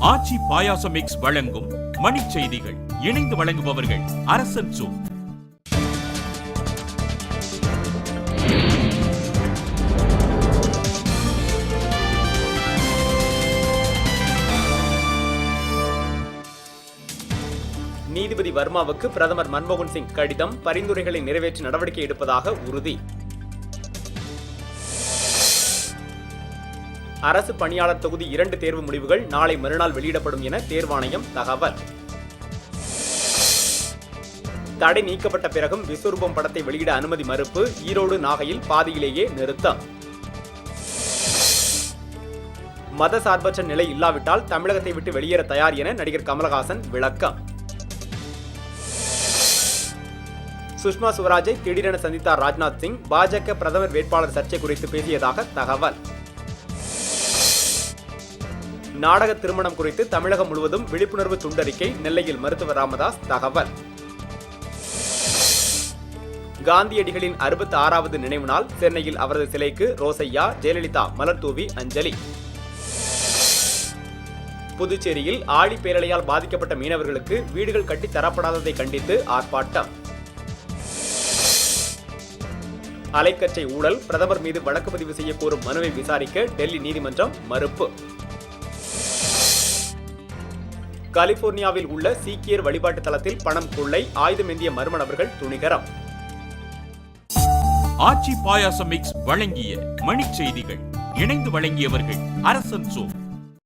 ஆச்சி பாயாசம் mix வழங்கும் மணிச் செய்திகள். இணைந்து வழங்குபவர்கள் அரசன் சூ. நீதிபதி வர்மாவுக்கு பிரதமர் மன்மோகன் சிங் கடிதம், பரிந்துரைகளை நிறைவேற்றி நடவடிக்கை எடுப்பதாக உறுதி. அரசு பணியாளர் தொகுதி 2 தேர்வு முடிவுகள் நாளை மறுநாள் வெளியிடப்படும் என தேர்வாணையம் தகவல். தடை நீக்கப்பட்ட பிறகும் விஸ்வரூபம் படத்தை வெளியிட அனுமதி மறுப்பு. ஈரோடு நாகையில் பாதியிலேயே நிறுத்தம். மதசார்பற்ற நிலை இல்லாவிட்டால் தமிழகத்தை விட்டு வெளியேற தயார் என நடிகர் கமலஹாசன் விளக்கம். சுஷ்மா சுவராஜை திடீரென சந்தித்தார் ராஜ்நாத் சிங். பாஜக பிரதமர் வேட்பாளர் சர்ச்சை குறித்து பேசியதாக தகவல். நாடக திருமணம் குறித்து தமிழகம் முழுவதும் விழிப்புணர்வு துண்டறிக்கை. நெல்லையில் மருத்துவர் ராமதாஸ் தகவல். காந்தியடிகளின் 66வது நினைவு நாள். சென்னையில் அவரது சிலைக்கு ரோசையா, ஜெயலலிதா மலர் தூவி அஞ்சலி. புதுச்சேரியில் ஆழி பேரலையால் பாதிக்கப்பட்ட மீனவர்களுக்கு வீடுகள் கட்டித் தரப்படாததை கண்டித்து ஆர்ப்பாட்டம். அலைக்கற்றை ஊழல், பிரதமர் மீது வழக்கு பதிவு செய்ய கோரும் மனுவை விசாரிக்க டெல்லி நீதிமன்றம் மறுப்பு. கலிபோர்னியாவில் உள்ள சீக்கியர் வழிபாட்டு தலத்தில் பணம் கொள்ளை, ஆயுதமேந்திய மர்ம நபர்கள் துணிகரம். ஆச்சி பாயாசம் மிக்ஸ் வழங்கிய மணிச் செய்திகள். இணைந்து வழங்கியவர்கள் அரசன் சூ.